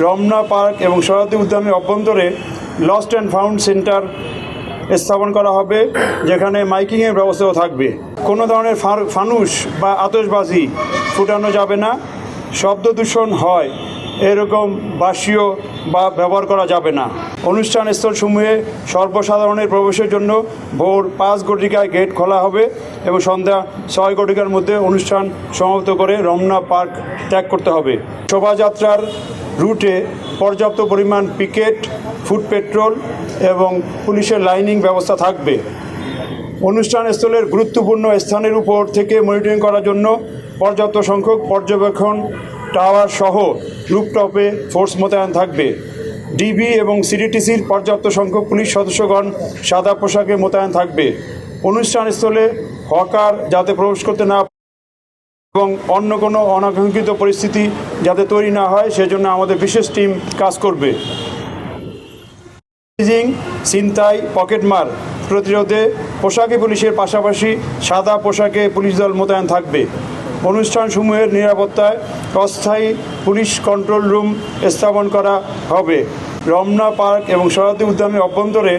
Ramna park এবং সরস্বতী উদ্যানের অভ্যন্তরে লস্ট অ্যান্ড ফাউন্ড সেন্টার স্থাপন করা হবে, যেখানে মাইকিংয়ের ব্যবস্থাও থাকবে। কোনো ধরনের ফানুস বা আতশবাজি ফুটানো যাবে না। শব্দ দূষণ হয় এরকম বাসীয় বা ব্যবহার করা যাবে না। অনুষ্ঠান স্থলসমূহে সর্বসাধারণের প্রবেশের জন্য ভোর 5 ঘটিকায় গেট খোলা হবে এবং সন্ধ্যা 6 ঘটিকার মধ্যে অনুষ্ঠান সমাপ্ত করে রমনা পার্ক ত্যাগ করতে হবে। শোভাযাত্রার রুটে পর্যাপ্ত পরিমাণ পিকেট, ফুট পেট্রোল এবং পুলিশের লাইনিং ব্যবস্থা থাকবে। অনুষ্ঠান স্থলের গুরুত্বপূর্ণ স্থানের উপর থেকে মনিটরিং করার জন্য পর্যাপ্ত সংখ্যক পর্যবেক্ষণ টাওয়ার সহ রুফটপে ফোর্স মোতায়েন থাকবে। ডিবি এবং সিডিটিসির পর্যাপ্ত সংখ্যক পুলিশ সদস্যগণ সাদা পোশাকে মোতায়েন থাকবে। অনুষ্ঠানস্থলে হকার যাতে প্রবেশ করতে না এবং অন্য কোনো অনাকাঙ্ক্ষিত পরিস্থিতি যাতে তৈরি না হয় সেজন্য আমাদের বিশেষ টিম কাজ করবে। ছিনতাই, পকেটমার প্রতিরোধে পোশাকে পুলিশের পাশাপাশি সাদা পোশাকে পুলিশ দল মোতায়েন থাকবে। অনুষ্ঠানসমূহের নিরাপত্তায় অস্থায়ী পুলিশ কন্ট্রোল রুম স্থাপন করা হবে। রমনা পার্ক এবং সরস্বতী উদ্যানের অভ্যন্তরে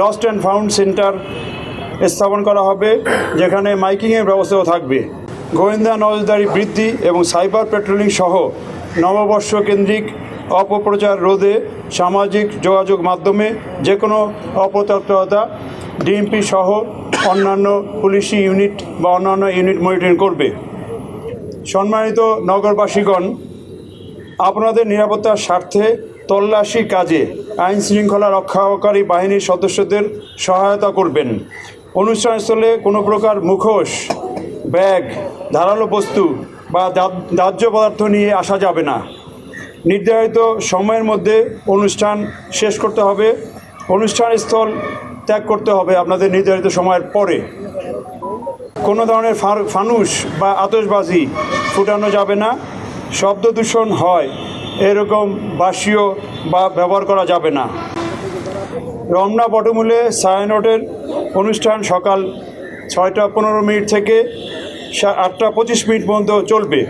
লস্ট অ্যান্ড ফাউন্ড সেন্টার স্থাপন করা হবে, যেখানে মাইকিংয়ের ব্যবস্থাও থাকবে। গোয়েন্দা নজরদারি বৃদ্ধি এবং সাইবার পেট্রোলিং সহ নববর্ষ কেন্দ্রিক অপপ্রচার রোধে সামাজিক যোগাযোগ মাধ্যমে যে কোনো অপতৎপরতা ডিএমপি সহ অন্যান্য পুলিশি ইউনিট বা অন্যান্য ইউনিট মনিটরিং করবে। সম্মানিত নগরবাসীগণ, আপনাদের নিরাপত্তার স্বার্থে তল্লাশি কাজে আইন শৃঙ্খলা রক্ষাকারী বাহিনীর সদস্যদের সহায়তা করবেন। অনুষ্ঠানস্থলে কোনো প্রকার মুখোশ, ব্যাগ, ধারালো বস্তু বা দাহ্য পদার্থ নিয়ে আসা যাবে না। নির্ধারিত সময়ের মধ্যে অনুষ্ঠান শেষ করতে হবে। অনুষ্ঠানস্থল ত্যাগ করতে হবে আপনাদের নির্ধারিত সময়ের পরে। কোনো ধরনের ফানুস বা আতশবাজি ফুটানো যাবে না। শব্দ দূষণ হয় এরকম বাসীয় বা ব্যবহার করা যাবে না। রমনা বটমূলে ছায়ানটের অনুষ্ঠান সকাল 6টা 15 থেকে 8টা 25 পর্যন্ত চলবে।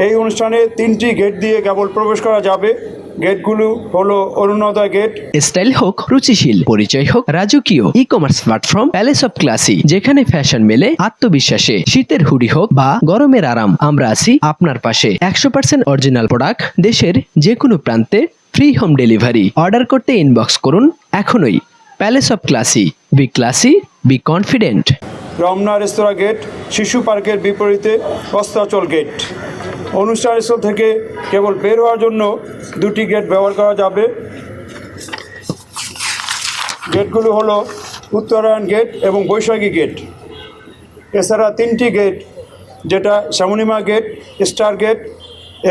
এই অনুষ্ঠানে 3টি গেট দিয়ে কেবল প্রবেশ করা যাবে। গেটগুলো হলো অরুণোদয় গেট। স্টাইল হোক রুচিশীল, পরিচয় হোক রাজকীয়, e commerce platform palace of classy, যেখানে ফ্যাশন মেলে আত্মবিশ্বাসে। শীতের হুডি হোক বা গরমের আরাম, আমরা আছি আপনার পাশে। 100% অরিজিনাল প্রোডাক্ট, দেশের যে কোনো প্রান্তে ফ্রি হোম ডেলিভারি। অর্ডার করতে ইনবক্স করুন এখনই। Palace of classy, be confident. Ramna restaurant gate শিশু পার্কের বিপরীতে অস্তাচল গেট। অনুষ্ঠানস্থল থেকে কেবল বের হওয়ার জন্য 2টি গেট ব্যবহার করা যাবে। গেটগুলো হলো উত্তরায়ণ গেট এবং বৈশাখী গেট। এছাড়া 3টি গেট, যেটা শ্যামনিমা গেট, স্টার গেট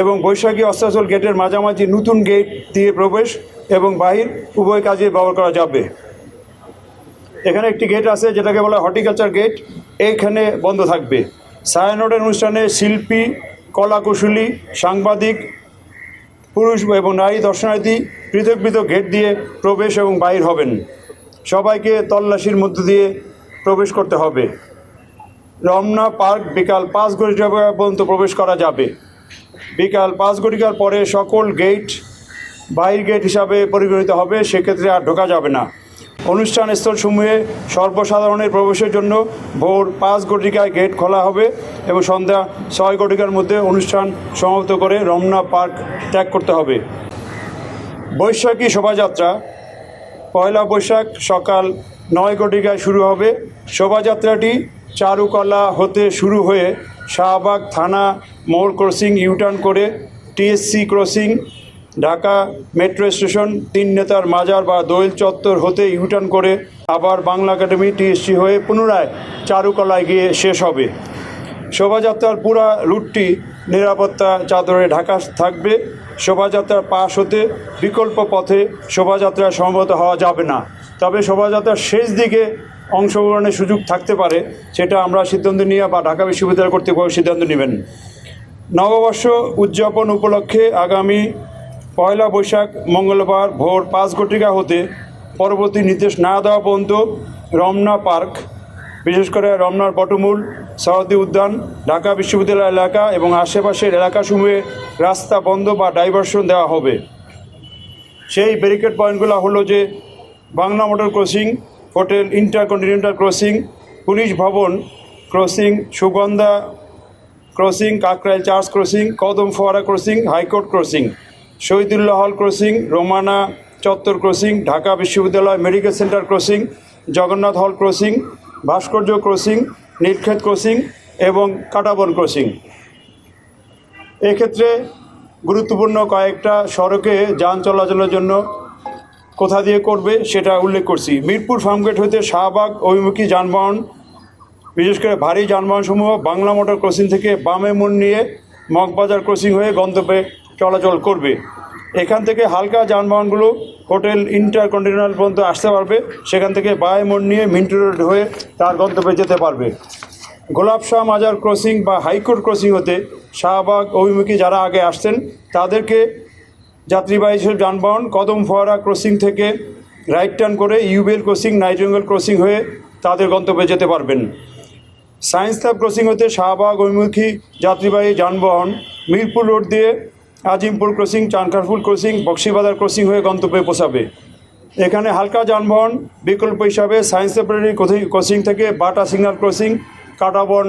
এবং বৈশাখী অস্তাচল গেটের মাঝামাঝি নতুন গেট দিয়ে প্রবেশ এবং বাহির উভয় কাজে ব্যবহার করা যাবে। এখানে একটি গেট আছে যেটাকে বলা হর্টিকালচার গেট, এইখানে বন্ধ থাকবে। ছায়ানটের অনুষ্ঠানে শিল্পী, কলাকুশলী, সাংবাদিক, পুরুষ এবং নারী দর্শনার্থী পৃথক পৃথক গেট দিয়ে প্রবেশ এবং বাহির হবেন। সবাইকে তল্লাশির মধ্য দিয়ে প্রবেশ করতে হবে। রমনা পার্ক বিকাল 5 ঘটিকা পর্যন্ত প্রবেশ করা যাবে। বিকাল 5 ঘটিকার পরে সকল গেট বাহির গেট হিসাবে পরিগণিত হবে, সেক্ষেত্রে আর ঢোকা যাবে না। অনুষ্ঠান স্থলসমূহে সর্বসাধারণের প্রবেশের জন্য ভোর 5 ঘটিকায় গেট খোলা হবে এবং সন্ধ্যা 6 ঘটিকার মধ্যে অনুষ্ঠান সমাপ্ত করে রমনা পার্ক ত্যাগ করতে হবে। বৈশাখী শোভাযাত্রা 1 বৈশাখ সকাল 9 ঘটিকায় শুরু হবে। শোভাযাত্রাটি চারুকলা হতে শুরু হয়ে শাহবাগ থানা মোড় ক্রসিং ইউটার্ন করে TSC crossing, Dhaka metro station, 3 নেতার মাজার বা দোয়েল চত্বর হতে ইউটার্ন করে আবার বাংলা একাডেমি টিএসসি হয়ে পুনরায় চারুকলায় গিয়ে শেষ হবে। শোভাযাত্রার পুরা রুটটি নিরাপত্তা চাদরে ঢাকা থাকবে। শোভাযাত্রার পাশ হতে বিকল্প পথে শোভাযাত্রায় সমবেত হওয়া যাবে না। তবে শোভাযাত্রার শেষ দিকে অংশগ্রহণের সুযোগ থাকতে পারে, সেটা আমরা সিদ্ধান্ত নিয়ে বা ঢাকা বিশ্ববিদ্যালয় কর্তৃপক্ষ সিদ্ধান্ত নেবেন। নববর্ষ উদযাপন উপলক্ষে আগামী 1 বৈশাখ মঙ্গলবার ভোর 5 ঘটিকা হতে পরবর্তী নির্দেশ না দেওয়া পর্যন্ত রমনা পার্ক, বিশেষ করে রমনার বটমূল, সরস্বতী উদ্যান, ঢাকা বিশ্ববিদ্যালয় এলাকা এবং আশেপাশের এলাকাসমূহে রাস্তা বন্ধ বা ডাইভারশন দেওয়া হবে। সেই ব্যারিকেড পয়েন্টগুলো হলো যে Bangla motor crossing, hotel InterContinental crossing, police ভবন crossing, Sugandha crossing, Kakrail church crossing, Kadam Fowara crossing, high court crossing, Shahidullah হল ক্রসিং, রোমানা চত্বর ক্রসিং, ঢাকা বিশ্ববিদ্যালয় মেডিকেল সেন্টার ক্রসিং, জগন্নাথ হল ক্রসিং, ভাস্কর্য ক্রসিং, নীলক্ষেত ক্রসিং এবং কাটাবন ক্রসিং। এক্ষেত্রে গুরুত্বপূর্ণ কয়েকটা সড়কে যান চলাচলের জন্য কোথা দিয়ে করবে সেটা উল্লেখ করছি। মিরপুর ফার্মগেট হতে শাহবাগ অভিমুখী যানবাহন, বিশেষ করে ভারী যানবাহনসমূহ বাংলা মোটর ক্রসিং থেকে বামে মোড় নিয়ে মগবাজার ক্রসিং হয়ে গন্তব্যে চলাচল করবে। এখান থেকে হালকা যানবাহনগুলো হোটেল ইন্টারকন্টিনেন্টাল পর্যন্ত আসতে পারবে, সেখান থেকে বামে মোড় নিয়ে মিন্টু রোড হয়ে তার গন্তব্যে যেতে পারবে। গোলাপ শাহ মাজার ক্রসিং বা হাইকোর্ট ক্রসিং হতে শাহবাগ অভিমুখী যারা আগে আসছেন তাদেরকে যাত্রীবাহী যানবাহন কদম ফোয়ারা ক্রসিং থেকে রাইট টার্ন করে ইউবেল ক্রসিং, নাইটিঙ্গেল ক্রসিং হয়ে তাদের গন্তব্যে যেতে পারবেন। সায়েন্স ল্যাব ক্রসিং হতে শাহবাগ অভিমুখী যাত্রীবাহী যানবাহন মিরপুর রোড দিয়ে Azimpur crossing, Chankharpul crossing, Bakshibazar crossing হয়ে গন্তব্যে পৌঁছাবে। এখানে হালকা যানবাহন বিকল্প হিসাবে সায়েন্স ল্যাবরেটরি ক্রসিং থেকে বাটা সিগন্যাল ক্রসিং, কাটাবন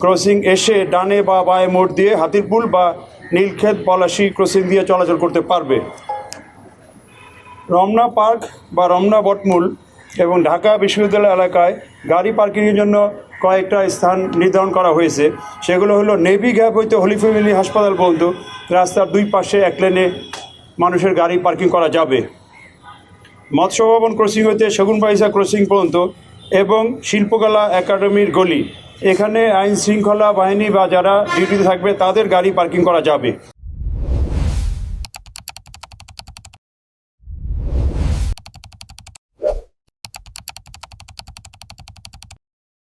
ক্রসিং এসে ডানে বা বাঁয়ে মোড় দিয়ে হাতিরপুল বা নীলক্ষেত পলাশী ক্রসিং দিয়ে চলাচল করতে পারবে। রমনা পার্ক বা রমনা বটমূল এবং ঢাকা বিশ্ববিদ্যালয় এলাকায় গাড়ি পার্কিংয়ের জন্য কয়েকটা স্থান নির্ধারণ করা হয়েছে। সেগুলো হলো নেভি গ্যাপ হইতে হলি ফ্যামিলি হাসপাতাল পর্যন্ত রাস্তার দুই পাশে এক লেনে মানুষের গাড়ি পার্কিং করা যাবে। মৎস্য ভবন ক্রসিং হইতে সেগুনবাগিচা ক্রসিং পর্যন্ত এবং শিল্পকলা একাডেমির গলি, এখানে আইন শৃঙ্খলা বাহিনী বা যারা ডিউটিতে থাকবে তাদের গাড়ি পার্কিং করা যাবে।